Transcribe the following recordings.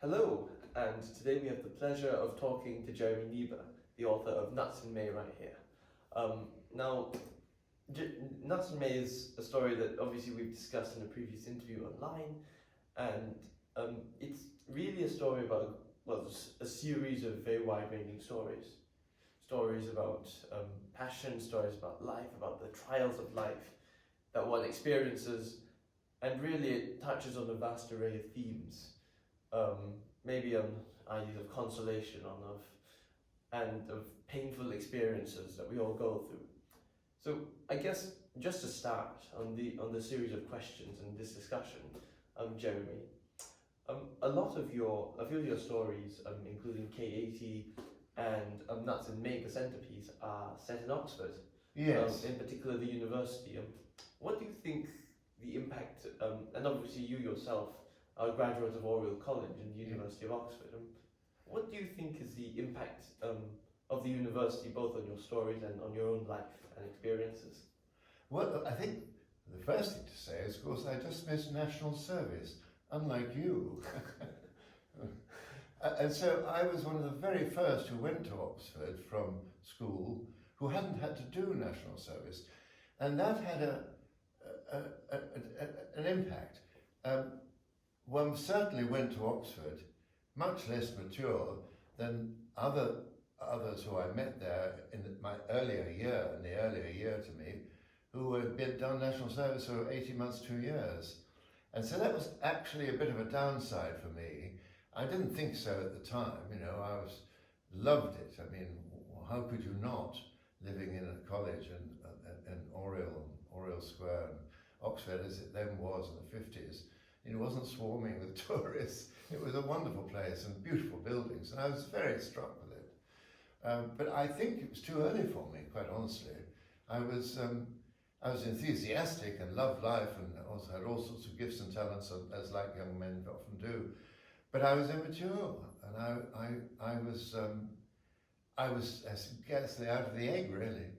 Hello, and today we have the pleasure of talking to Jeremy Nieboer, the author of Nuts and May right here. Now, Nuts and May is a story that obviously we've discussed in a previous interview online, and it's really a story about, well, a series of very wide-ranging stories. Stories about passion, stories about life, about the trials of life that one experiences, and really it touches on a vast array of themes. Maybe on ideas of consolation, and of painful experiences that we all go through. So I guess just to start on the series of questions in this discussion, Jeremy, a lot of your stories, including K80 and Nuts and May, the centerpiece, are set in Oxford. Yes. In particular, the university. What do you think the impact? And obviously, you yourself are a graduate of Oriel College and the University of Oxford. What do you think is the impact of the university, both on your stories and on your own life and experiences? Well, I think the first thing to say is, of course, I just missed national service, unlike you. And so I was one of the very first who went to Oxford from school who hadn't had to do national service. And that had an impact. One certainly went to Oxford much less mature than others who I met there in the earlier year to me, who had done national service for 18 months, 2 years. And so that was actually a bit of a downside for me. I didn't think so at the time, I loved it. I mean, how could you not, living in a college in Oriel Square, and Oxford as it then was in the 50s. It wasn't swarming with tourists. It was a wonderful place and beautiful buildings, and I was very struck with it. But I think it was too early for me, quite honestly. I was enthusiastic and loved life, and also had all sorts of gifts and talents, as like young men often do. But I was immature, and I was scarcely out of the egg, really.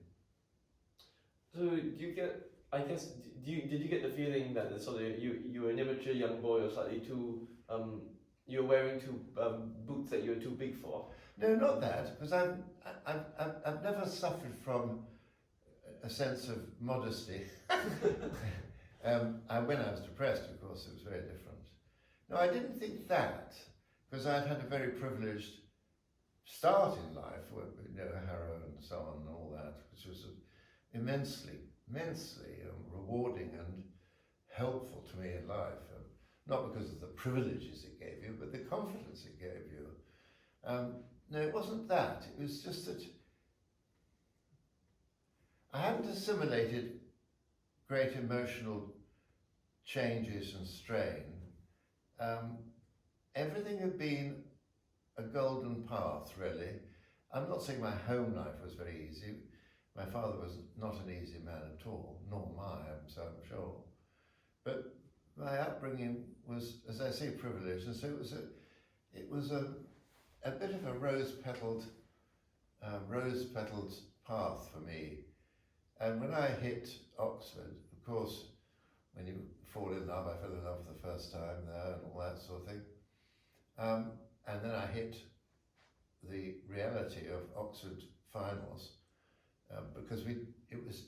So did you get the feeling that you were an immature young boy, or slightly too, you were wearing boots that you were too big for? No, not that, because I've never suffered from a sense of modesty. When I was depressed, of course, it was very different. No, I didn't think that, because I'd had a very privileged start in life, Harrow and so on and all that, which was immensely rewarding and helpful to me in life. Not because of the privileges it gave you, but the confidence it gave you. No, it wasn't that. It was just that I hadn't assimilated great emotional changes and strain. Everything had been a golden path, really. I'm not saying my home life was very easy. My father was not an easy man at all, nor mine, so I'm sure. But my upbringing was, as I say, privileged, and so it was a bit of a rose-petalled path for me. And when I hit Oxford, of course, when you fall in love, I fell in love for the first time there and all that sort of thing. And then I hit the reality of Oxford finals, because it was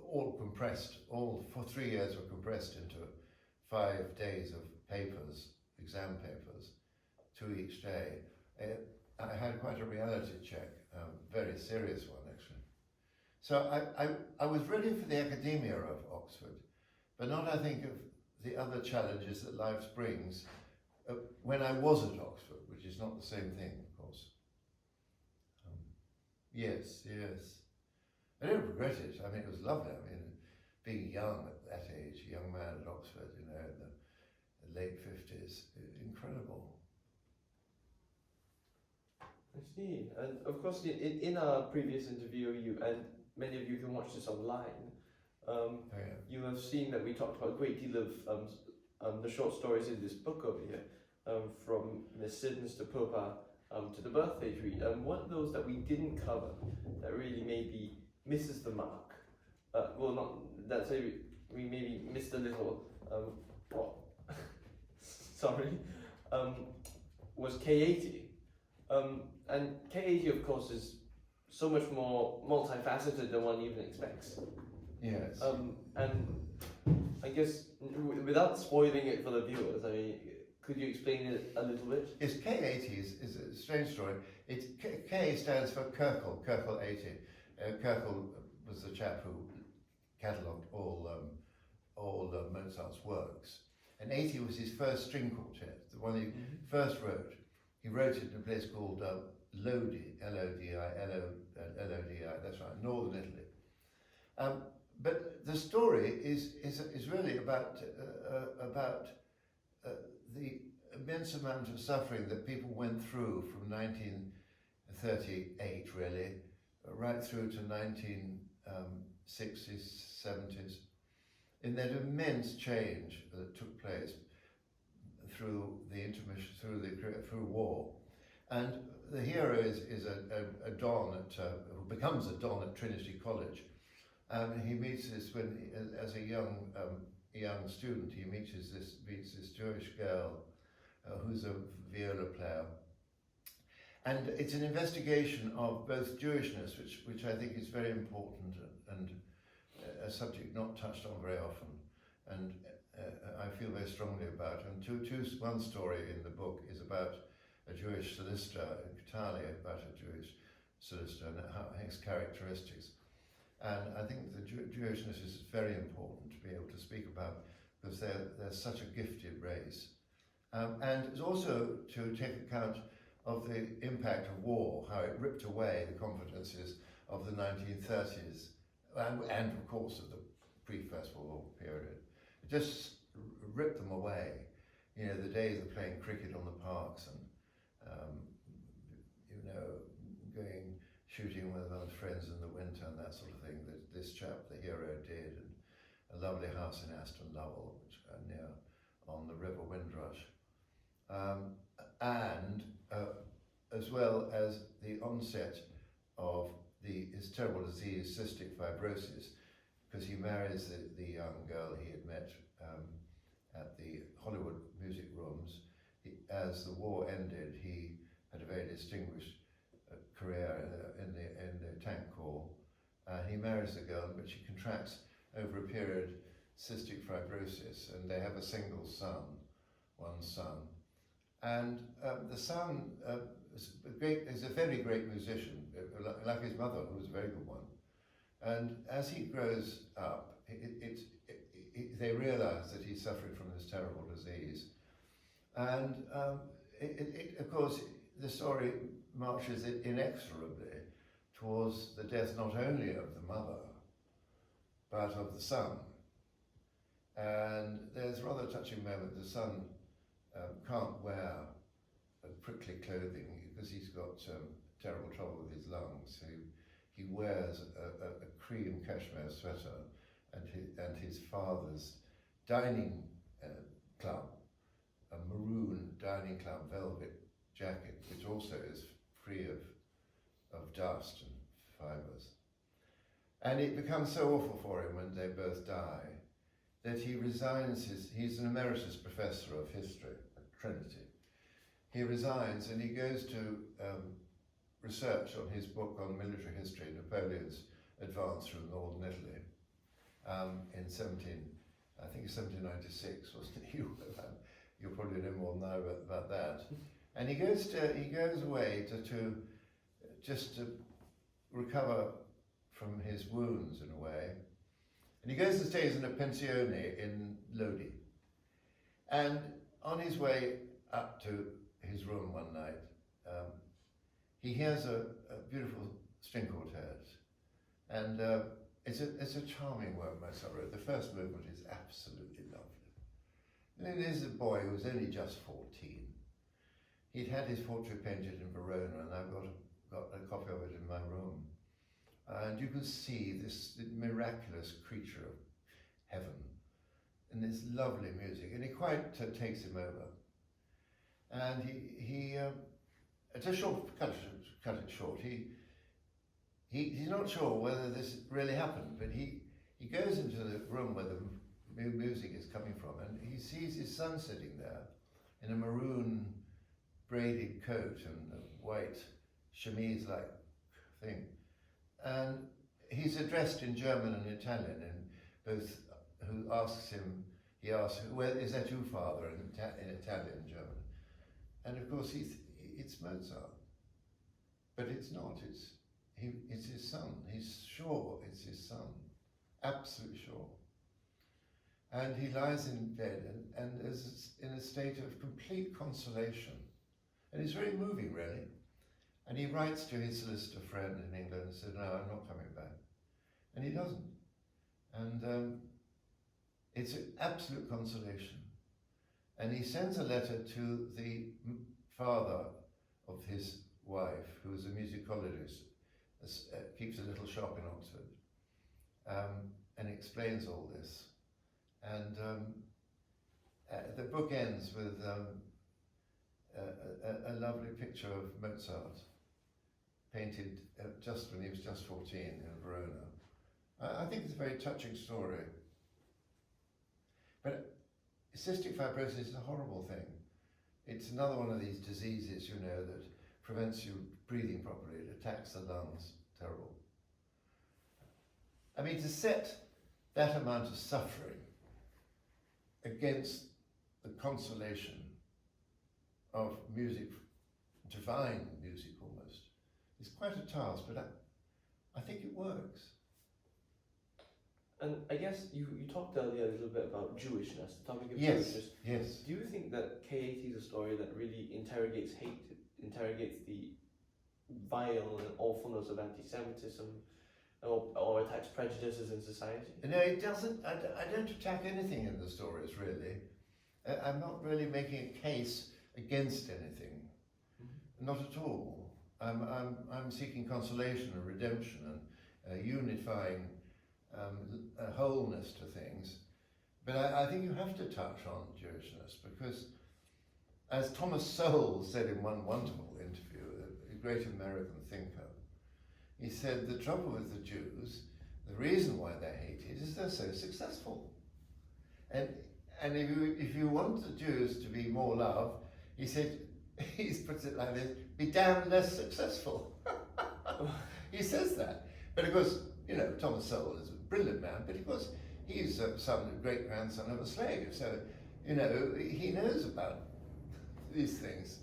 all compressed, for 3 years were compressed into 5 days of papers, exam papers, 2 each day. I had quite a reality check, very serious one actually. So I was ready for the academia of Oxford, but not, I think, of the other challenges that life brings when I was at Oxford, which is not the same thing, of course. Yes. I don't regret it. I mean, it was lovely. I mean, being young at that age, a young man at Oxford, in the late 50s, incredible. I see. And of course, in our previous interview, and many of you can watch this online, you have seen that we talked about a great deal of the short stories in this book over here, from Miss Siddons to Popa to the birthday treat. One of those that we didn't cover that really maybe misses the mark. We maybe missed a little. Sorry. was K80. And K80, of course, is so much more multifaceted than one even expects. Yes. And I guess, without spoiling it for the viewers, I mean, could you explain it a little bit? Yes, K80 is a strange story. K stands for Kirkel 80. Kirkel was the chap who catalogued all Mozart's works. And 80 was his first string quartet, the one he first wrote. He wrote it in a place called Lodi, L-O-D-I, that's right, northern Italy. But the story is really about the immense amount of suffering that people went through from 1938, really, right through to 1960s, 70s, in that immense change that took place through the intermission, through war. And the hero is a don who becomes a don at Trinity College. He meets this as a young student. He meets this Jewish girl who's a viola player, and it's an investigation of both Jewishness, which I think is very important and a subject not touched on very often, and I feel very strongly about. And one story in the book is about a Jewish solicitor, entirely about a Jewish solicitor and his characteristics. And I think the Jewishness is very important to be able to speak about, because they're such a gifted race. And it's also to take account of the impact of war, how it ripped away the confidences of the 1930s, and of course of the pre-First World War period. It just ripped them away. You know, the days of playing cricket on the parks and, going shooting with one's friends in the winter and that sort of thing that this chap, the hero, did, and a lovely house in Aston Lovell, which near on the River Windrush, and as well as the onset of his terrible disease, cystic fibrosis, because he marries the young girl he had met at the Hollywood music rooms. As the war ended, he had a very distinguished career in the tank corps. He marries the girl, but she contracts over a period cystic fibrosis, and they have a single son, one son. And the son is a very great musician, like his mother, who was a very good one. And as he grows up, they realize that he's suffering from this terrible disease. And of course, the story marches inexorably towards the death not only of the mother, but of the son. And there's a rather touching moment. The son can't wear prickly clothing because he's got terrible trouble with his lungs. He wears a cream cashmere sweater and his father's dining club, a maroon dining club velvet jacket, which also is free of dust and fibres. And it becomes so awful for him when they both die that he resigns he's an emeritus professor of history at Trinity. He resigns and he goes to research on his book on military history, Napoleon's advance through northern Italy, in 1796, wasn't it? You'll probably know more now about that. And he goes away to recover from his wounds in a way. And he goes and stays in a pensione in Lodi. And on his way up to his room one night, he hears a beautiful string quartet. And it's a charming work Mozart wrote. The first movement is absolutely lovely. And this is a boy who was only just 14. He'd had his portrait painted in Verona, and I've got a copy of it in my room. And you can see this miraculous creature of heaven in this lovely music, and it quite takes him over. And he just cut it short. He's not sure whether this really happened, but he goes into the room where the music is coming from, and he sees his son sitting there in a maroon braided coat and a white chemise-like thing. And he's addressed in German and Italian, and both who asks him, he asks, well, is that you, Father, in Italian and German? And of course, it's Mozart. But it's not, it's his son. He's sure it's his son, absolutely sure. And he lies in bed and is in a state of complete consolation. And it's very moving, really. And he writes to his solicitor friend in England and said, no, I'm not coming back. And he doesn't. And it's an absolute consolation. And he sends a letter to the father of his wife, who is a musicologist, keeps a little shop in Oxford, and explains all this. And the book ends with a lovely picture of Mozart, painted just when he was just 14 in Verona. I think it's a very touching story. But cystic fibrosis is a horrible thing. It's another one of these diseases, you know, that prevents you breathing properly. It attacks the lungs. Terrible. I mean, to set that amount of suffering against the consolation of music, divine music almost, is quite a task, but I think it works. And I guess you talked earlier a little bit about Jewishness, the topic of Yes, Jewishness. yes. Do you think that K80 is a story that really interrogates hate, interrogates the vile and awfulness of anti-Semitism, or attacks prejudices in society? No, it doesn't. I don't attack anything in the stories, really. I'm not really making a case against anything. Mm-hmm. Not at all. I'm seeking consolation and redemption and unifying wholeness to things. But I think you have to touch on Jewishness because, as Thomas Sowell said in one wonderful interview, a great American thinker, he said the trouble with the Jews, the reason why they're hated is they're so successful. And if you want the Jews to be more loved, he said, he puts it like this, be damn less successful. He says that. But of course, you know, Thomas Sowell is a brilliant man, but of course, he's a great-grandson of a slave. So, you know, he knows about these things.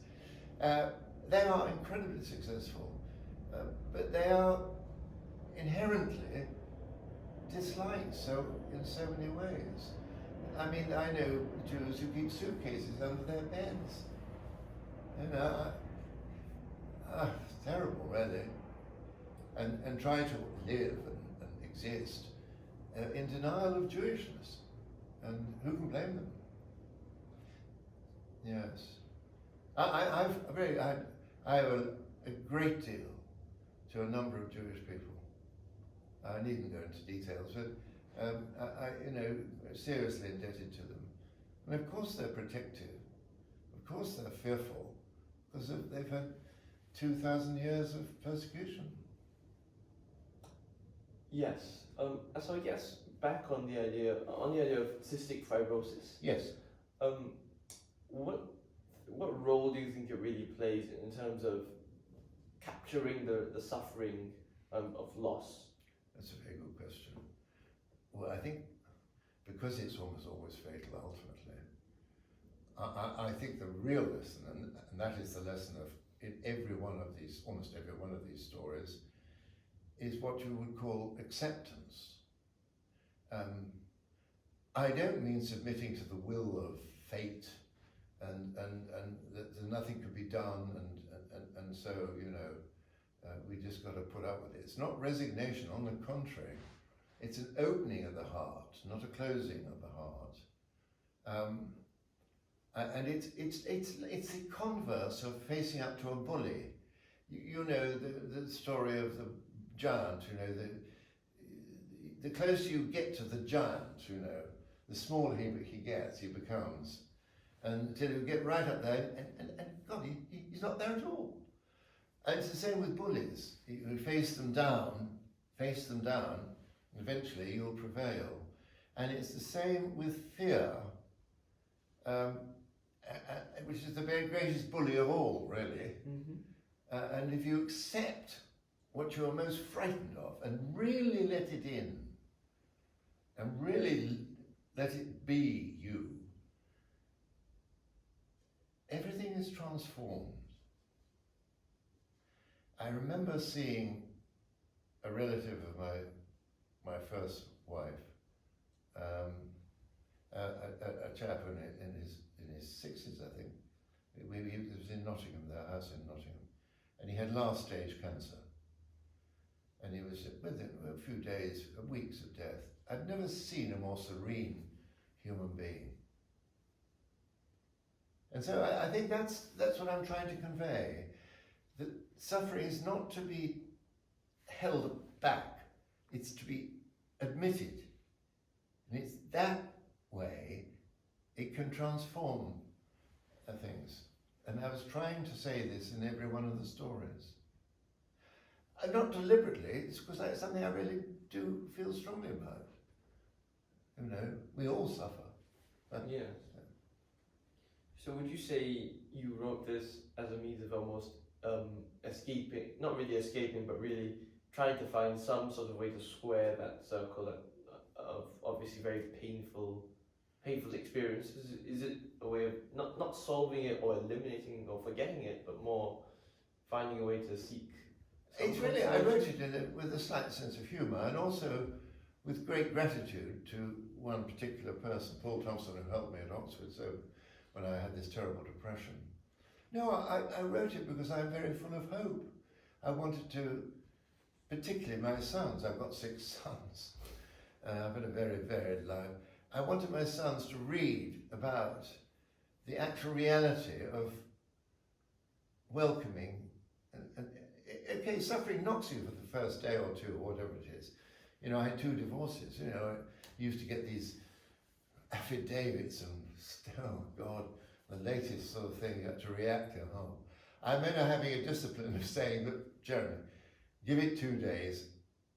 They are incredibly successful, but they are inherently disliked in so many ways. I mean, I know Jews who keep suitcases under their beds. You know, it's terrible, really. And try to live and exist in denial of Jewishness. And who can blame them? Yes. I have a great deal to a number of Jewish people. I needn't go into details, but you know, seriously indebted to them. And of course they're protective. Of course they're fearful, because they've had 2,000 years of persecution. Yes. So I guess back on the idea of cystic fibrosis. Yes. What role do you think it really plays in terms of capturing the suffering of loss? That's a very good question. Well, I think because it's almost always fatal ultimately, I think the real lesson, and that is the lesson of in almost every one of these stories, is what you would call acceptance. I don't mean submitting to the will of fate and that nothing could be done and so, you know, we just got to put up with it. It's not resignation, on the contrary. It's an opening of the heart, not a closing of the heart. And it's the converse of facing up to a bully. You know the story of the giant, you know, the closer you get to the giant, you know, the smaller he gets, he becomes. Until you get right up there, and God, he's not there at all. And it's the same with bullies. You face them down, eventually you'll prevail. And it's the same with fear. which is the very greatest bully of all, really. Mm-hmm. And if you accept what you're most frightened of and really let it in, and really let it be you, everything is transformed. I remember seeing a relative of my first wife, a chap in his 60s, I think. He was in Nottingham, their house in Nottingham, and he had last stage cancer. And he was within a few days, weeks of death. I'd never seen a more serene human being. And so I think that's what I'm trying to convey. That suffering is not to be held back, it's to be admitted. And it's that way it can transform things. And I was trying to say this in every one of the stories. Not deliberately, it's because it's something I really do feel strongly about. You know, we all suffer. Yeah. So would you say you wrote this as a means of almost escaping, not really escaping, but really trying to find some sort of way to square that circle of obviously very painful experiences? Is it a way of not solving it or eliminating or forgetting it, but more finding a way to seek? It's really, I wrote it with a slight sense of humour, and also with great gratitude to one particular person, Paul Thompson, who helped me at Oxford, so when I had this terrible depression. No, I wrote it because I'm very full of hope. I wanted to, particularly my sons, I've got 6 sons, I've had a very varied life. I wanted my sons to read about the actual reality of welcoming. Okay, suffering knocks you for the first day or two, or whatever it is. You know, I had 2 divorces. You know, I used to get these affidavits and, oh God, the latest sort of thing you had to react to. Oh. I'm now having a discipline of saying, look, Jeremy, give it 2 days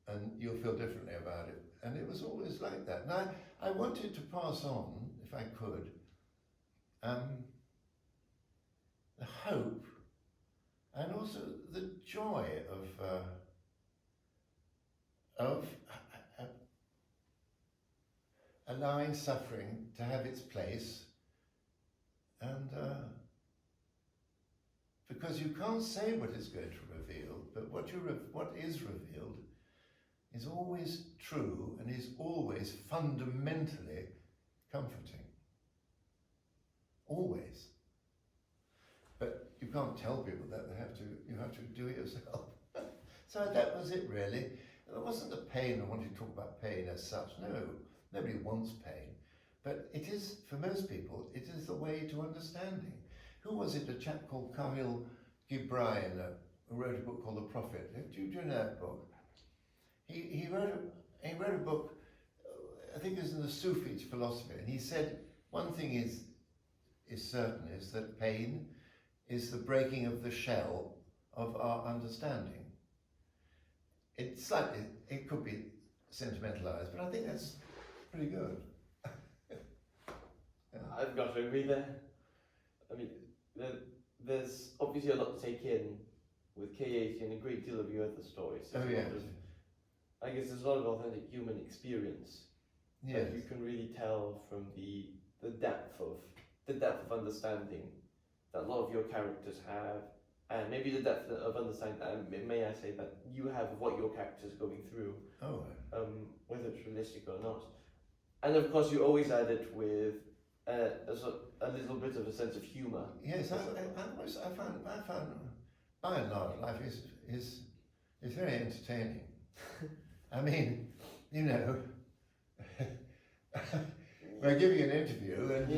and you'll feel differently about it. And it was always like that. And I wanted to pass on, if I could, the hope and also the joy of allowing suffering to have its place, and because you can't say what is going to reveal, but what is revealed is always true and is always fundamentally comforting. Always. But you can't tell people that, you have to do it yourself. So that was it really. It wasn't the pain, I wanted to talk about pain as such, no. Nobody wants pain. But it is, for most people, it is the way to understanding. Who was it, a chap called Khalil Gibran, who wrote a book called The Prophet? Do you know that book? He wrote a book, I think it was in the Sufi philosophy, and he said one thing is certain, is that pain is the breaking of the shell of our understanding. It could be sentimentalized, but I think that's pretty good. Yeah. I've got to agree there. I mean, there's obviously a lot to take in with K80 and a great deal of your other stories. I guess there's a lot of authentic human experience. Yes. That you can really tell from the depth of understanding that a lot of your characters have, and maybe the depth of understanding, may I say, that you have of what your character's going through, whether it's realistic or not. And of course, you always add it with a little bit of a sense of humour. Yes, I found by and large life is very entertaining. I mean, you know, we're giving an interview and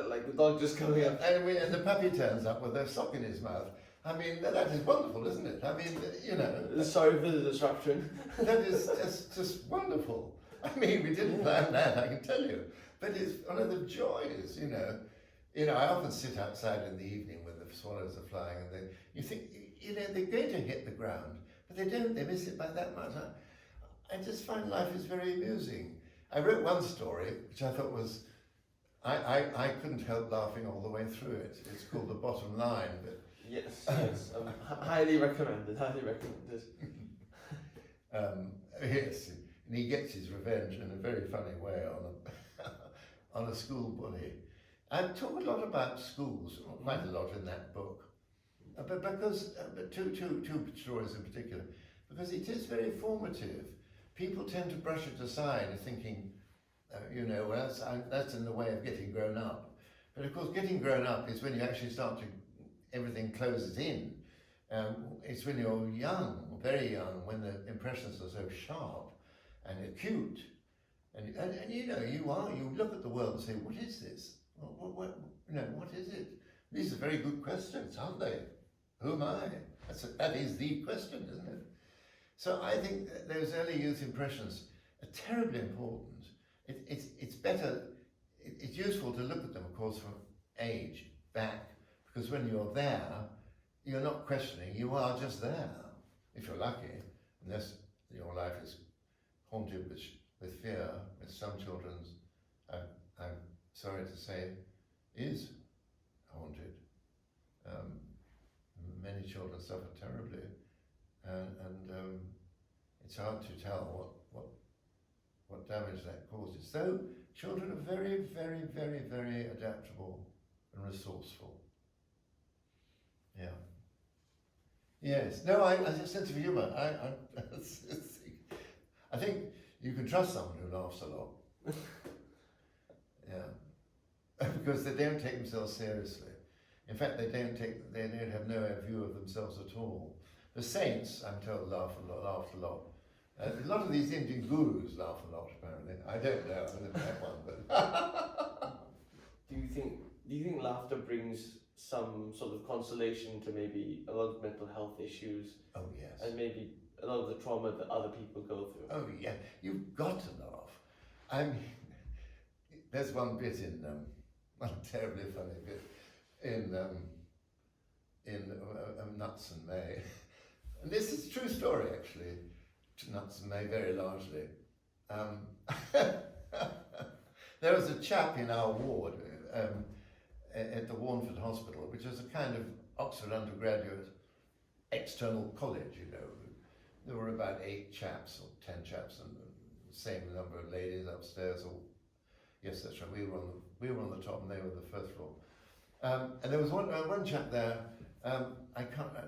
like the dog just coming up, and the puppy turns up with a sock in his mouth. I mean, that is wonderful, isn't it? I mean, you know. Sorry for the disruption. That is just wonderful. I mean, we didn't plan that, I can tell you. But it's one of the joys, you know. You know, I often sit outside in the evening when the swallows are flying, and you think, you know, they're going to hit the ground, but they don't. They miss it by that much. I just find life is very amusing. I wrote one story which I thought was I couldn't help laughing all the way through it. It's called The Bottom Line. But Yes, yes. Highly recommended. Highly recommended. yes, and he gets his revenge in a very funny way on a on a school bully. I talk a lot about schools, quite a lot in that book, but because two stories in particular, because it is very formative. People tend to brush it aside, thinking, well, that's in the way of getting grown up. But of course, getting grown up is when you actually start to, everything closes in. It's when you're young, very young, when the impressions are so sharp and acute. And you look at the world and say, what is this? What is it? These are very good questions, aren't they? Who am I? That is the question, isn't it? So I think that those early youth impressions are terribly important. It's better, it's useful to look at them, of course, from age back, because when you're there, you're not questioning, you are just there, if you're lucky, unless your life is haunted with fear, with some children's, I'm sorry to say, is haunted. Many children suffer terribly, and it's hard to tell what damage that causes. So children are very, very, very, very adaptable and resourceful. Yeah. Yes. No, I sense of humour. I think you can trust someone who laughs a lot. Yeah. Because they don't take themselves seriously. In fact, they don't have no view of themselves at all. The saints, I'm told, laughed a lot. A lot of these Indian gurus laugh a lot, apparently. I don't know, I didn't have one, but... Do you think laughter brings some sort of consolation to maybe a lot of mental health issues? Oh, yes. And maybe a lot of the trauma that other people go through? Oh, yeah. You've got to laugh. I mean, there's one bit in, one terribly funny bit, in Nuts and May. And this is a true story, actually. Nuts and May, very largely. There was a chap in our ward at the Warnford Hospital, which is a kind of Oxford undergraduate external college, There were about 8 chaps or 10 chaps, and the same number of ladies upstairs. Yes, that's right. We were on the top, and they were the first floor. And there was one chap there.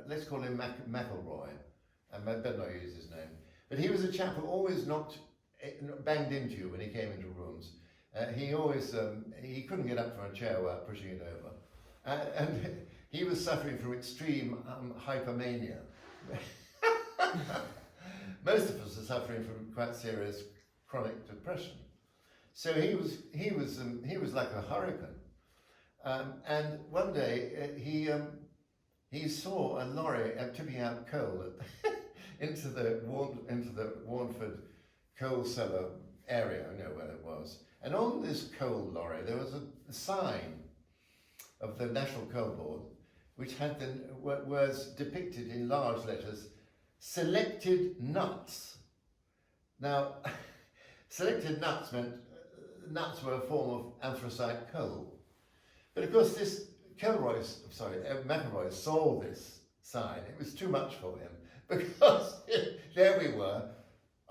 Let's call him McElroy. I better not use his name. But he was a chap who always banged into you when he came into rooms. He couldn't get up from a chair without pushing it over. And he was suffering from extreme hypermania. Most of us are suffering from quite serious chronic depression. So he was like a hurricane. And one day he saw a lorry tipping out coal into the Warnford coal cellar area, where it was. And on this coal lorry there was a sign of the National Coal Board, which had was depicted in large letters, "Selected nuts." Now, selected nuts meant nuts were a form of anthracite coal. But of course this McElroy saw this sign. It was too much for him, because there we were.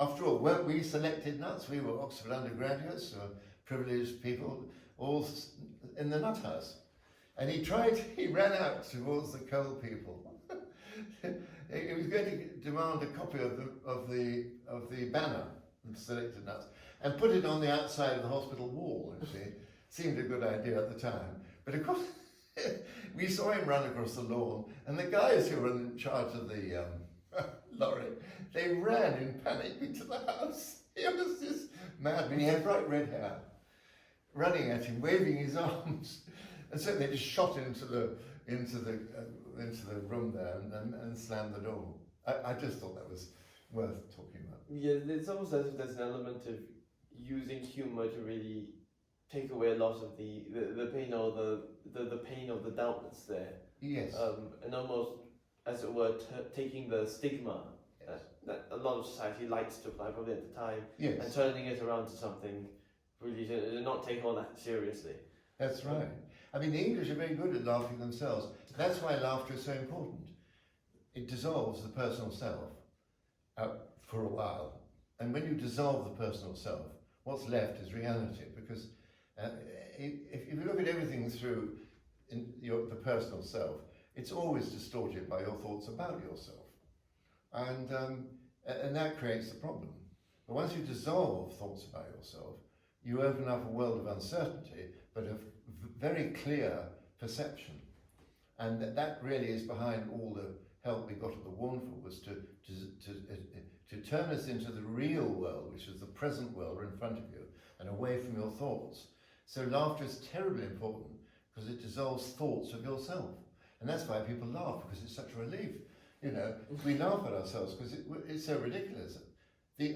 After all, weren't we selected nuts? We were Oxford undergraduates, or privileged people, all in the nut house. And he ran out towards the coal people. He was going to demand a copy of the banner of selected nuts and put it on the outside of the hospital wall, actually. Seemed a good idea at the time. But of course, we saw him run across the lawn, and the guys who were in charge of the lorry, they ran in panic into the house. He was this madman. He had bright red hair, running at him, waving his arms, and so they just shot into the room there and slammed the door. I just thought that was worth talking about. Yeah, it's almost as if there's an element of using humour to really take away a lot of the pain or the pain of the doubt that's there. Yes. And almost, as it were, taking the stigma that a lot of society likes to apply, probably at the time, yes, and turning it around to something really to not take all that seriously. That's right. I mean, the English are very good at laughing themselves. That's why laughter is so important. It dissolves the personal self for a while. And when you dissolve the personal self, what's left is reality. Because if you look at everything through the personal self, it's always distorted by your thoughts about yourself. And that creates the problem. But once you dissolve thoughts about yourself, you open up a world of uncertainty, but of very clear perception. And that really is behind all the help we got at the Warnful, was to turn us into the real world, which is the present world in front of you, and away from your thoughts. So laughter is terribly important, because it dissolves thoughts of yourself. And that's why people laugh, because it's such a relief. You know, we laugh at ourselves because it's so ridiculous.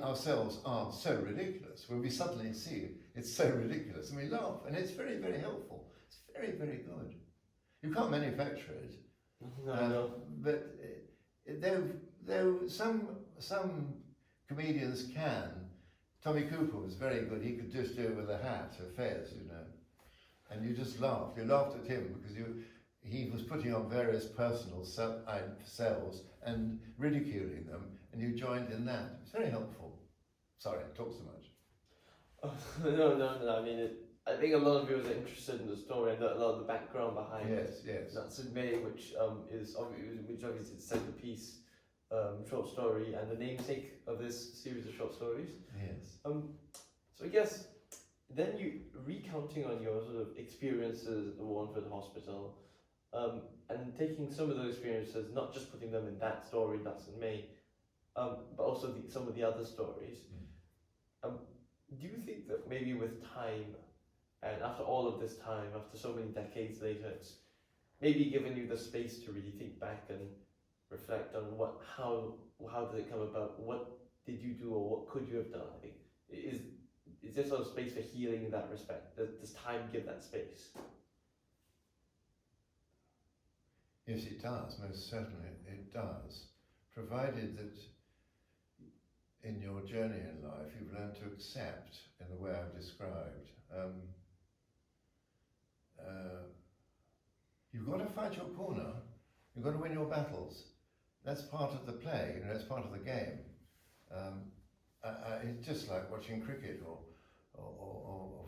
Ourselves are so ridiculous. When we suddenly see it's so ridiculous, and we laugh, and it's very, very helpful. It's very, very good. You can't manufacture it. No. But though some comedians can. Tommy Cooper was very good. He could just do it with a hat, a fez, you know. And you just laughed. You laughed at him because he was putting on various personal selves and ridiculing them, and you joined in that. It's very helpful. Sorry, I talk so much. No. I mean, I think a lot of viewers are interested in the story and a lot of the background behind Yes. Nuts in May, which is obviously the centerpiece short story and the namesake of this series of short stories. Yes. So I guess then you recounting on your sort of experiences at the Warnford Hospital, and taking some of those experiences, not just putting them in that story, Nuts in May, but also some of the other stories. Do you think that maybe with time, and after all of this time, after so many decades later, it's maybe given you the space to really think back and reflect on how did it come about, what did you do, or what could you have done? I think is there sort of space for healing in that respect? Does time give that space? Yes, it does. Most certainly, it does. Provided that in your journey in life, you've learned to accept in the way I've described. You've got to fight your corner. You've got to win your battles. That's part of the play, you know, it's part of the game. It's just like watching cricket or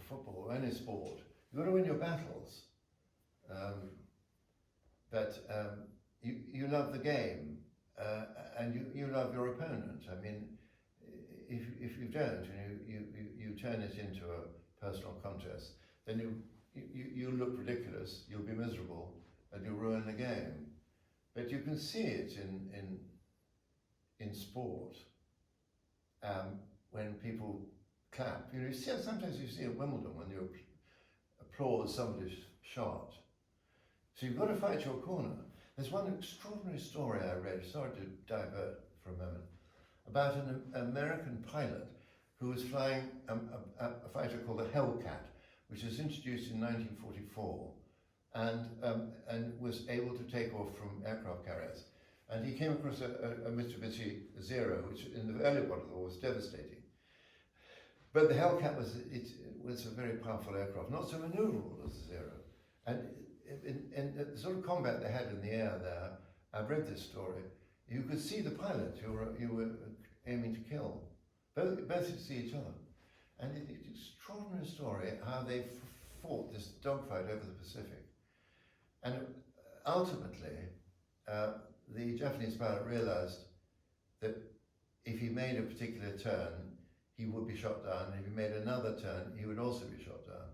football or any sport. You've got to win your battles. But you love the game, and you love your opponent. I mean, if you don't, and you turn it into a personal contest, then you look ridiculous, you'll be miserable, and you'll ruin the game. But you can see it in sport, when people clap. You know, sometimes you see at Wimbledon when you applaud somebody's shot. So you've got to fight your corner. There's one extraordinary story I read, sorry to divert for a moment, about an American pilot who was flying a fighter called the Hellcat, which was introduced in 1944, and was able to take off from aircraft carriers. And he came across a Mitsubishi Zero, which in the early part of the war was devastating. But the Hellcat was a very powerful aircraft, not so maneuverable as the Zero. And in the sort of combat they had in the air there, I've read this story, you could see the pilot you were aiming to kill. Both could see each other. And it's an extraordinary story how they fought this dogfight over the Pacific. And ultimately, the Japanese pilot realized that if he made a particular turn, he would be shot down, and if he made another turn, he would also be shot down.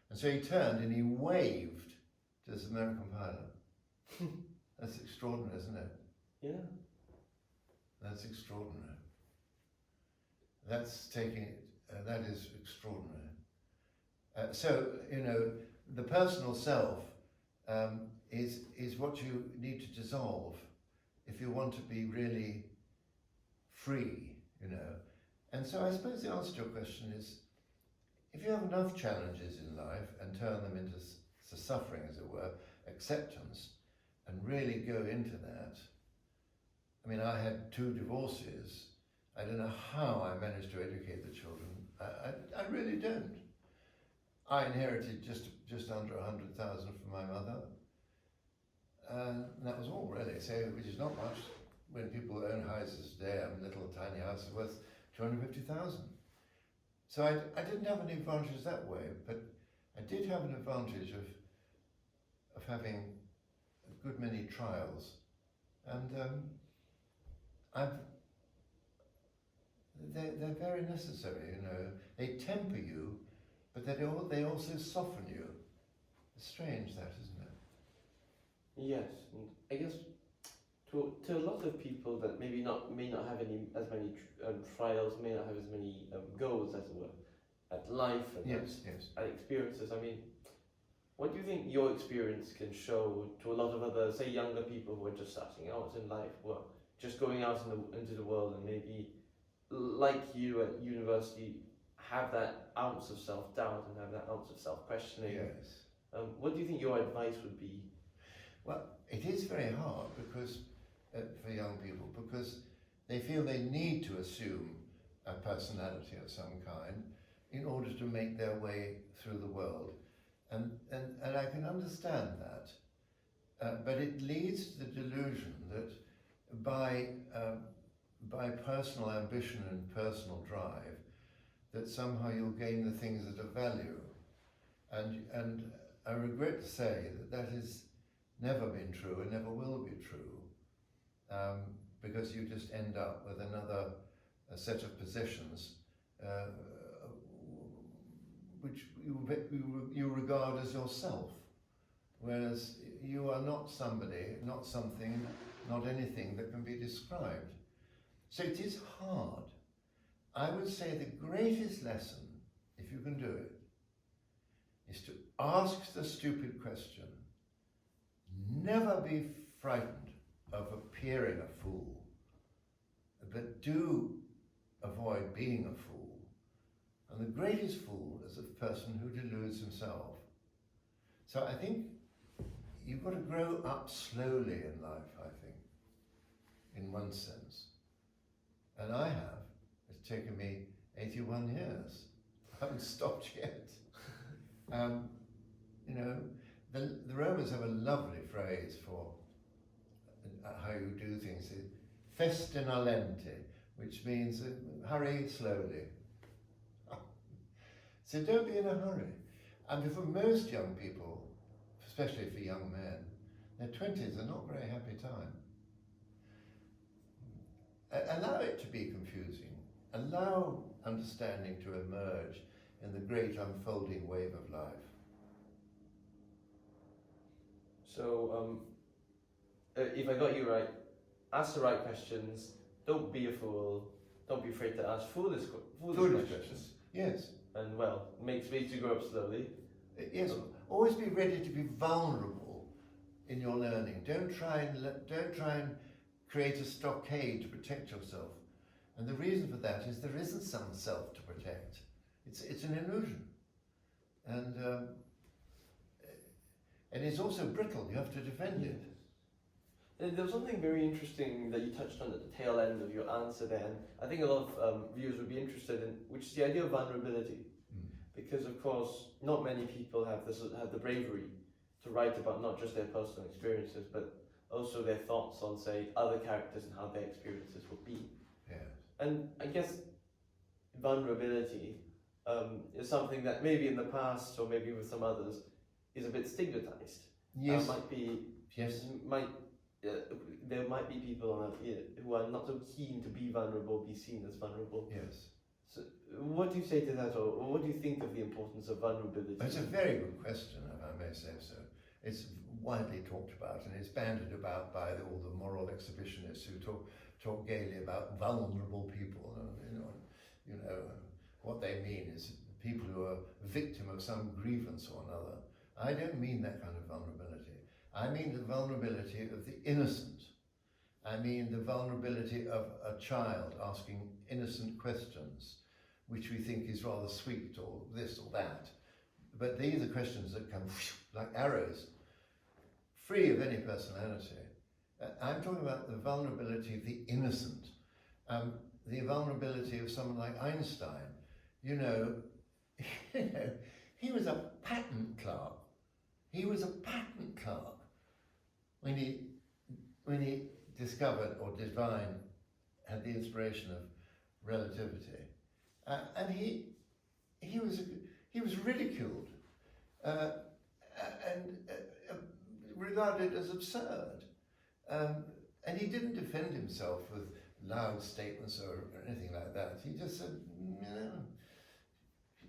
And so he turned and he waved to this American pilot. That's extraordinary, isn't it? Yeah. That's extraordinary. That's taking it, that is extraordinary. So, you know, the personal self is what you need to dissolve if you want to be really free, you know. And so I suppose the answer to your question is, if you have enough challenges in life and turn them into suffering, as it were, acceptance, and really go into that. I mean, I had 2 divorces. I don't know how I managed to educate the children. I really don't. I inherited just under 100,000 from my mother, and that was all really. So, which is not much when people own houses today. I mean, little tiny houses worth 250,000. So I didn't have any advantages that way, but I did have an advantage of having a good many trials, and they're very necessary. You know, they temper you, but they also soften you. It's strange, that, isn't it? Yes, and I guess to a lot of people that may not have as many trials, may not have as many goals, as it were, at life and Yes. at experiences. I mean, what do you think your experience can show to a lot of other, say, younger people who are just starting out in life, who are just going out into the world and maybe, like you at university, have that ounce of self-doubt and have that ounce of self-questioning? Yes. What do you think your advice would be? Well, it is very hard because for young people, because they feel they need to assume a personality of some kind in order to make their way through the world, and I can understand that, but it leads to the delusion that by personal ambition and personal drive, that somehow you'll gain the things that are value, and I regret to say that has never been true and never will be true, because you just end up with another set of possessions which you regard as yourself, whereas you are not somebody, not something, not anything that can be described. So it is hard. I would say the greatest lesson, if you can do it, is to ask the stupid question. Never be frightened of appearing a fool, but do avoid being a fool. And the greatest fool is a person who deludes himself. So I think you've got to grow up slowly in life, I think, in one sense. And I have. It's taken me 81 years. I haven't stopped yet. You know, the Romans have a lovely phrase for how you do things. Festina lente, which means hurry slowly. So don't be in a hurry. And for most young people, especially for young men, their 20s are not a very happy time. Allow it to be confusing. Allow understanding to emerge in the great unfolding wave of life. So, if I got you right, ask the right questions, don't be a fool, don't be afraid to ask foolish questions. Yes. And well, make space to grow up slowly. Yes. Always be ready to be vulnerable in your learning. Don't try and create a stockade to protect yourself. And the reason for that is there isn't some self to protect. It's an illusion. And it's also brittle. You have to defend it. There was something very interesting that you touched on at the tail end of your answer there, and I think a lot of viewers would be interested in, which is the idea of vulnerability. Because of course, not many people have the bravery to write about not just their personal experiences, but also their thoughts on, say, other characters and how their experiences would be. Yes. And I guess vulnerability is something that maybe in the past, or maybe with some others, is a bit stigmatized. Yes. Might be. Yes. There might be people who are not so keen to be vulnerable, be seen as vulnerable. Yes. So, what do you say to that, or what do you think of the importance of vulnerability? It's a very good question, if I may say so. It's widely talked about, and it's bandied about by all the moral exhibitionists who talk gaily about vulnerable people. You know, what they mean is people who are a victim of some grievance or another. I don't mean that kind of vulnerability. I mean the vulnerability of the innocent. I mean the vulnerability of a child asking innocent questions, which we think is rather sweet, or this or that. But these are questions that come like arrows, free of any personality. I'm talking about the vulnerability of the innocent, the vulnerability of someone like Einstein. You know, He was a patent clerk. He was a patent clerk when he discovered or divined, had the inspiration of relativity, and he was ridiculed and regarded as absurd, and he didn't defend himself with loud statements or anything like that. He just said,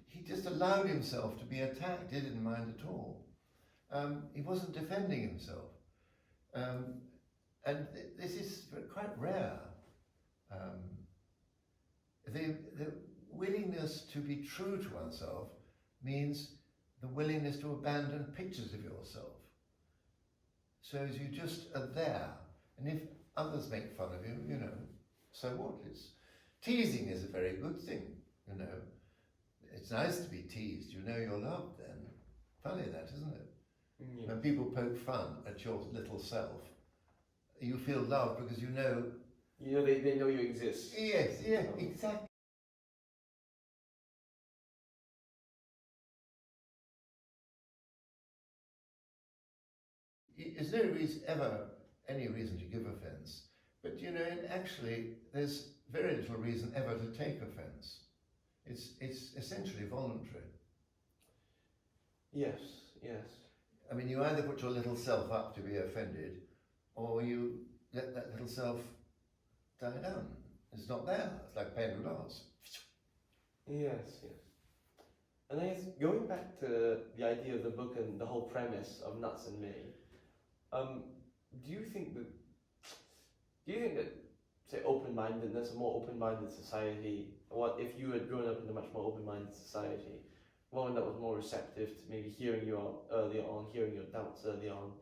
he just allowed himself to be attacked. He didn't mind at all. He wasn't defending himself, and this is quite rare. The willingness to be true to oneself means the willingness to abandon pictures of yourself. So as you just are there, and if others make fun of you, so what? Teasing is a very good thing, It's nice to be teased. You know you're loved then. Funny that, isn't it? Yeah. When people poke fun at your little self, you feel loved because you know. They know you exist. Yes, yeah, exactly. There's no reason, ever any reason to give offence, but actually there's very little reason ever to take offence. It's essentially voluntary. Yes. I mean, you either put your little self up to be offended, or you let that little self die down. It's not there. It's like pane glass. Yes. And I guess going back to the idea of the book and the whole premise of Nuts and May, do you think that say open-mindedness, a more open-minded society, what if you had grown up in a much more open-minded society, one that was more receptive to maybe hearing you out earlier on, hearing your doubts early on,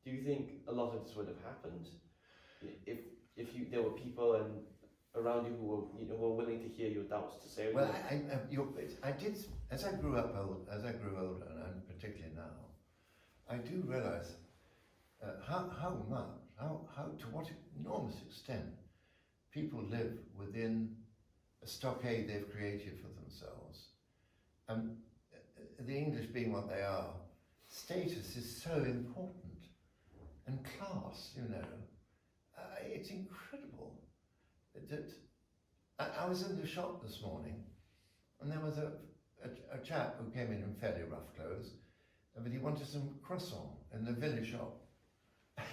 do you think a lot of this would have happened if there were people around you who were willing to hear your doubts to say? Well, I did as I grew older, and particularly now, I do realise how to what enormous extent people live within a stockade they've created for themselves. The English being what they are, status is so important, and class, it's incredible. That I was in the shop this morning, and there was a chap who came in fairly rough clothes, but he wanted some croissant in the village shop,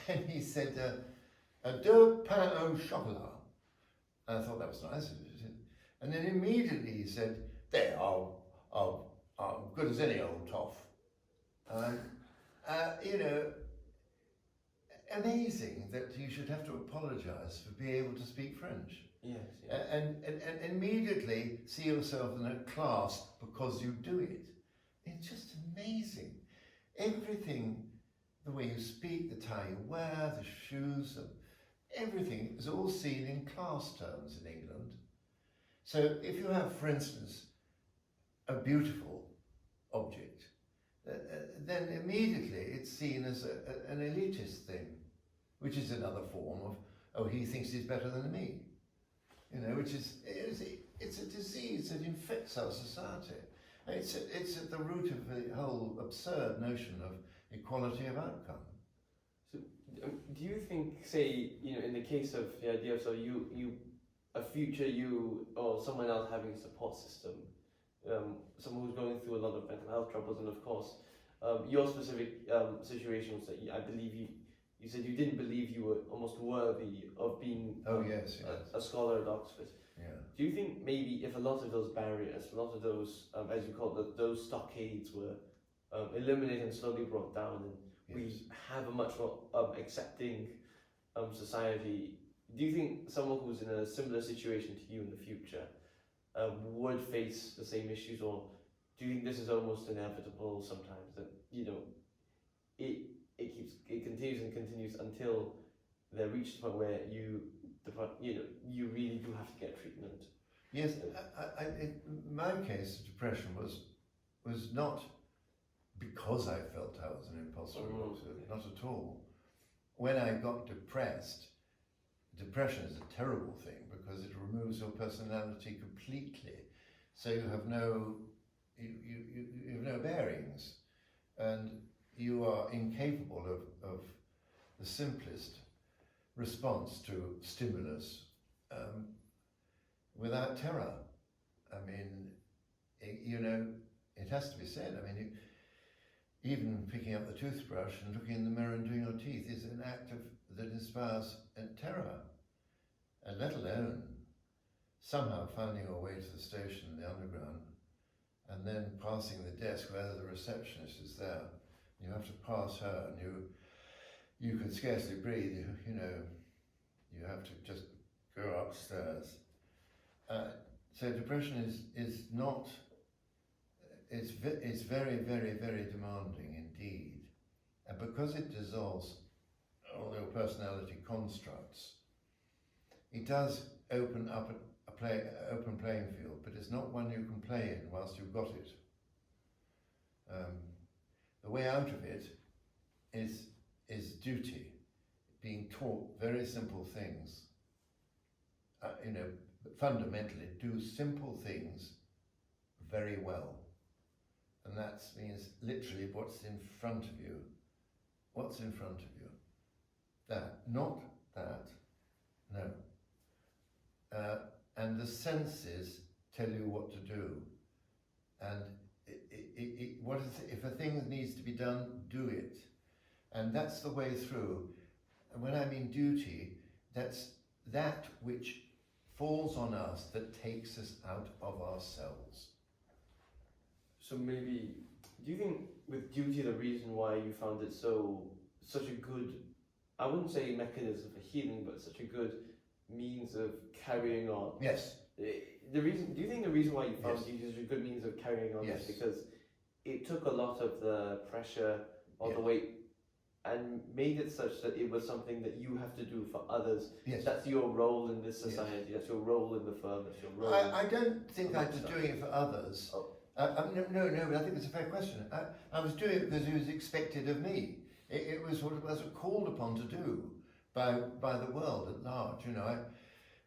and he said, "Deux pains au chocolat." And I thought that was nice, and then immediately he said, "They are good as any old toff." Amazing that you should have to apologise for being able to speak French. Yes. And immediately see yourself in a class because you do it. It's just amazing. Everything, the way you speak, the tie you wear, the shoes, everything is all seen in class terms in England. So if you have, for instance, a beautiful object, then immediately it's seen as an elitist thing, which is another form of, oh, he thinks he's better than me, which is it's a disease that infects our society. It's at the root of the whole absurd notion of equality of outcome. So, do you think, say, in the case of the idea of a future you or someone else having a support system, someone who's going through a lot of mental health troubles, and of course, your specific situation was that I believe you said you didn't believe you were almost worthy of being a scholar at Oxford. Yeah. Do you think maybe if a lot of those barriers, a lot of those, as you call it, those stockades were eliminated and slowly brought down, and we have a much more accepting society, do you think someone who's in a similar situation to you in the future would face the same issues, or do you think this is almost inevitable sometimes, that it continues and continues until they reach the point where you really do have to get treatment? Yes, in my case, depression was not because I felt I was an imposter, not at all. When I got depressed, depression is a terrible thing because it removes your personality completely. So you have no bearing the simplest response to stimulus without terror. I mean, it has to be said. I mean, even picking up the toothbrush and looking in the mirror and doing your teeth is an act that inspires terror, and let alone somehow finding your way to the station in the underground and then passing the desk where the receptionist is there. You have to pass her, and you can scarcely breathe. You have to just go upstairs. So depression is not. It's very, very, very demanding indeed, and because it dissolves all your personality constructs, it does open up open playing field, but it's not one you can play in whilst you've got it. The way out of it is duty, being taught very simple things. Fundamentally, do simple things very well, and that means literally what's in front of you. What's in front of you? That, not that. No. And the senses tell you what to do. And if a thing needs to be done, do it. And that's the way through. And when I mean duty, that's that which falls on us that takes us out of ourselves. So maybe, do you think with duty the reason why you found it such a good, I wouldn't say mechanism for healing, but such a good means of carrying on? Yes. Do you think the reason why you found Yes. duty is a good means of carrying on Yes. is because it took a lot of the pressure or the Yes. weight and made it such that it was something that you have to do for others? Yes. That's your role in this Yes. society, that's your role in the firm, that's your role. I don't think I was amongst doing it for others. Oh. No, but I think it's a fair question. I was doing it because it was expected of me. It was what I was called upon to do by the world at large.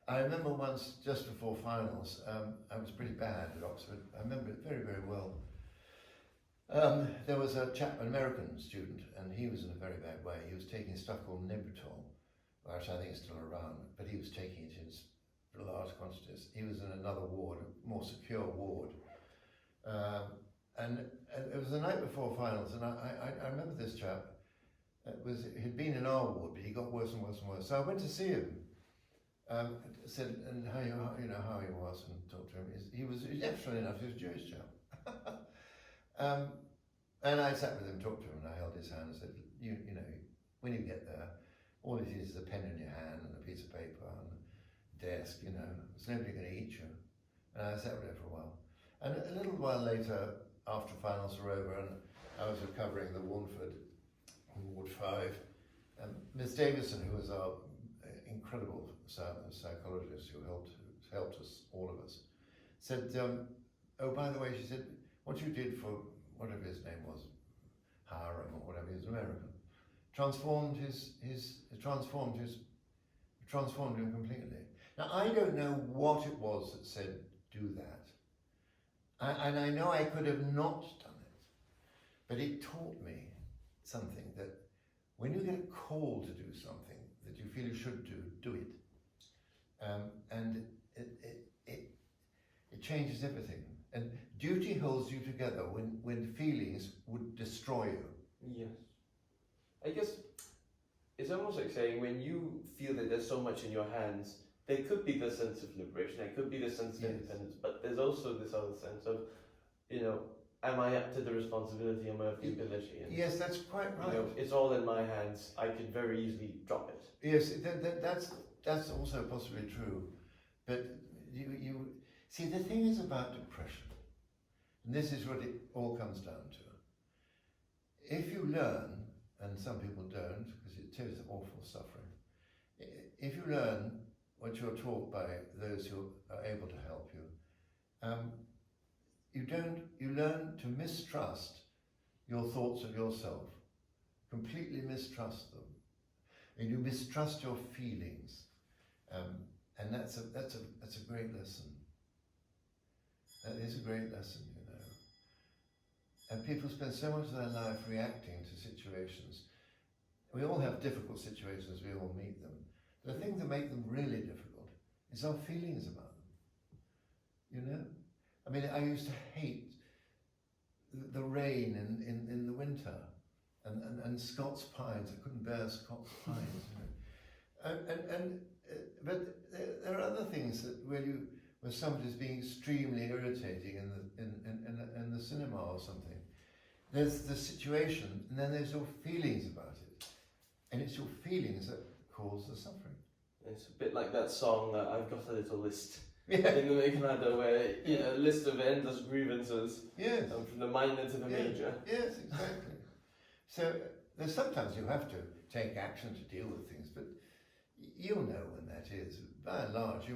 I remember once, just before finals, I was pretty bad at Oxford. I remember it very, very well. There was a chap, an American student, and he was in a very bad way. He was taking stuff called Nieboer, which I think is still around, but he was taking it in large quantities. He was in another ward, a more secure ward. And it was the night before finals, and I remember this chap. He'd been in our ward, but he got worse and worse and worse. So I went to see him. Said and how he was, and talked to him. He was actually enough. He was a Jewish chap. And I sat with him, talked to him, and I held his hand and said, when you get there, all it is a pen in your hand and a piece of paper and a desk. There's nobody going to eat you. And I sat with him for a while. And a little while later, after finals were over, and I was recovering the Ward 5, Miss Davison, who was our incredible psychologist who helped us, all of us, said, oh, by the way, she said, what you did for whatever his name was, Hiram or whatever, he was American, transformed him completely. Now, I don't know what it was that said, do that. And I know I could have not done it, but it taught me something, that when you get a call to do something that you feel you should do it. And it changes everything. And duty holds you together when feelings would destroy you. Yes. I guess it's almost like saying when you feel that there's so much in your hands, there could be the sense of liberation, there could be the sense of independence, but there's also this other sense of, am I up to the responsibility, am I of the ability? And, yes, that's quite right. It's all in my hands, I could very easily drop it. Yes, that's also possibly true. But you see, the thing is about depression, and this is what it all comes down to. If you learn, and some people don't, because it is awful suffering, if you learn what you're taught by those who are able to help you, you learn to mistrust your thoughts of yourself, completely mistrust them, and you mistrust your feelings, and that's a great lesson. That is a great lesson, And people spend so much of their life reacting to situations. We all have difficult situations, we all meet them. The thing that makes them really difficult is our feelings about them. You know? I mean, I used to hate the rain in the winter and Scots pines. I couldn't bear Scots pines. You know? But there are other things that where somebody's being extremely irritating in the cinema or something. There's the situation, and then there's your feelings about it. And it's your feelings that cause the suffering. It's a bit like that song, I've Got a Little List. Yeah. In the Canada, where, you know, a list of endless grievances. Yes. From the minor to the major. Yes, exactly. So there's sometimes you have to take action to deal with things, but you'll know when that is. By and large,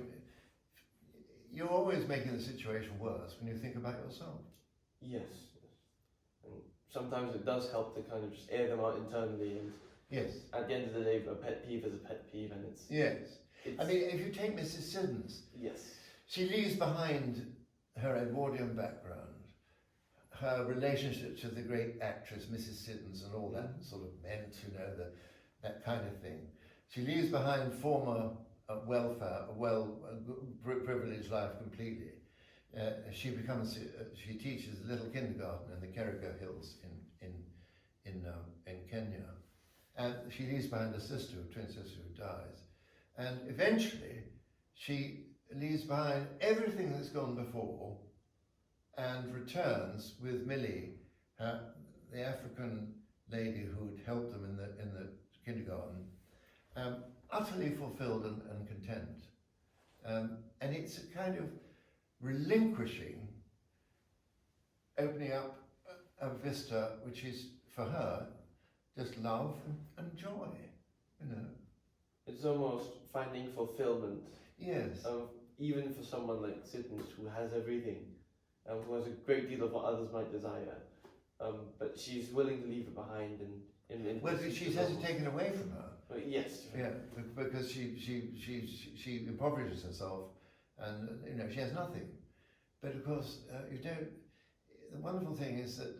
you're always making the situation worse when you think about yourself. Yes. And sometimes it does help to kind of just air them out internally, and yes, at the end of the day, a pet peeve is a pet peeve, and it's... Yes. I mean, if you take Mrs. Siddons, yes, she leaves behind her Edwardian background, her relationship to the great actress Mrs. Siddons and all that sort of meant, you know, that kind of thing. She leaves behind former welfare, privileged life completely. She teaches a little kindergarten in the Kericho Hills in Kenya. And she leaves behind a sister, a twin sister who dies. And eventually, she leaves behind everything that's gone before and returns with Millie, the African lady who'd helped them in the kindergarten, utterly fulfilled and content. And it's a kind of relinquishing, opening up a vista which is, for her, just love and joy, you know. it's almost finding fulfillment. Yes. Even for someone like Siddons, who has everything, who has a great deal of what others might desire, but she's willing to leave it behind. Well, she has it taken away from her. Yes. Yeah, because she impoverishes herself, and you know she has nothing. But of course, you don't. The wonderful thing is that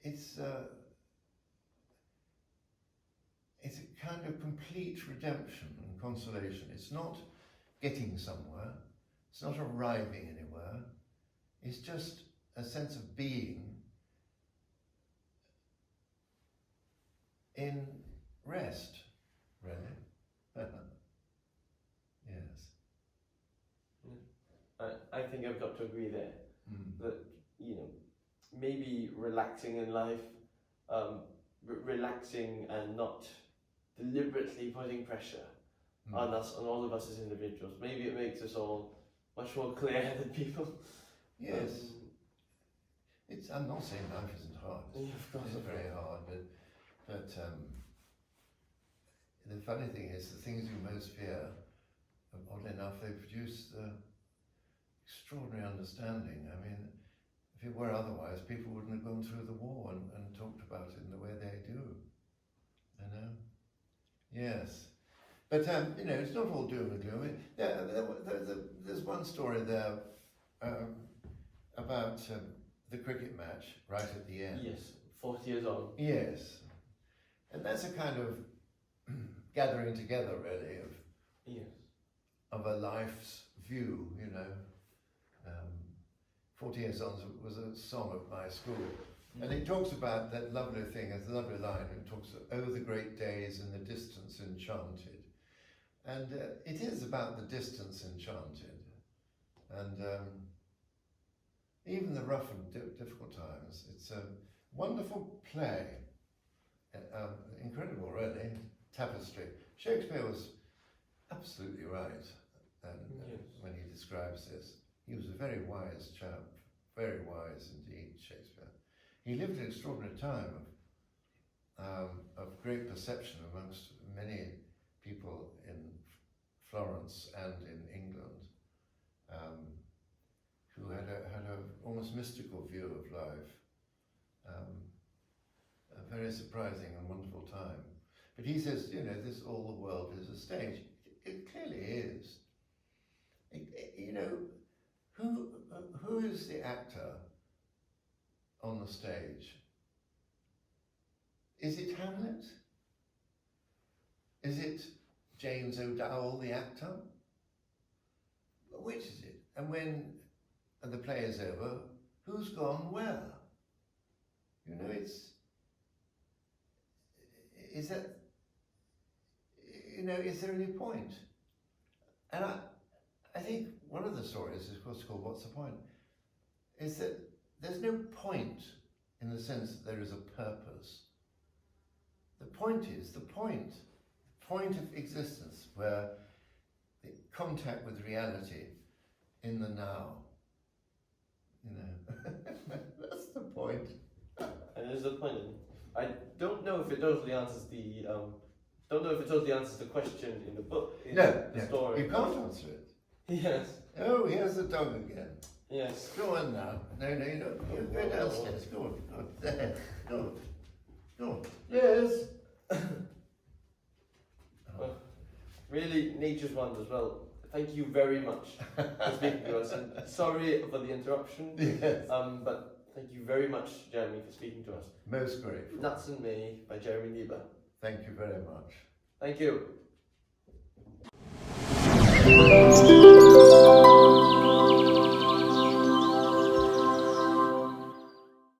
it's a kind of complete redemption and consolation. It's not getting somewhere. It's not arriving anywhere. It's just a sense of being in rest, really. Yes. I think I've got to agree there. Mm. That, you know, maybe relaxing in life, relaxing and not deliberately putting pressure on us, on all of us as individuals. Maybe it makes us all much more clear-headed people. Yes. I'm not saying life isn't hard. Of course. It's very hard, but the funny thing is, the things you most fear, oddly enough, they produce extraordinary understanding. I mean, if it were otherwise, people wouldn't have gone through the war and talked about it in the way they do. You know? Yes. But, you know, it's not all doom and gloom. There's one story there about the cricket match right at the end. Yes, 40 years on. Yes. And that's a kind of gathering together, really, of a life's view, you know. 40 Years On was a song at my school. And it talks about that lovely thing, it's a lovely line, it talks about, oh, the great days in the distance enchanted. And it is about the distance enchanted. And even the rough and difficult times, it's a wonderful play. Incredible, really. Tapestry. Shakespeare was absolutely right when he describes this. He was a very wise chap, very wise indeed, Shakespeare. He lived an extraordinary time of great perception amongst many people in Florence and in England, who had a almost mystical view of life. A very surprising and wonderful time. But he says, you know, all the world is a stage. It clearly is. You know, who is the actor on the stage? Is it Hamlet? Is it James O'Dowell, the actor? Which is it? And when the play is over, who's gone where? You know, is that, you know, is there any point? And I think one of the stories is, of course, called What's the Point? Is that there's no point in the sense that there is a purpose. The point is the point of existence, where the contact with reality in the now. You know, that's the point. And there's a point. I don't know if it totally answers the question in the book. In No, the story. you can't answer it. Yes. Oh, here's the dog again. Yes. Go on now. No, you don't. You go downstairs. Go on. Go on. There. Go on. Go on. Yes. Well, really, nature's wonders. Well, thank you very much for speaking to us. And sorry for the interruption. Yes. But thank you very much, Jeremy, for speaking to us. Most grateful. Nuts and Me by Jeremy Nieboer. Thank you very much. Thank you.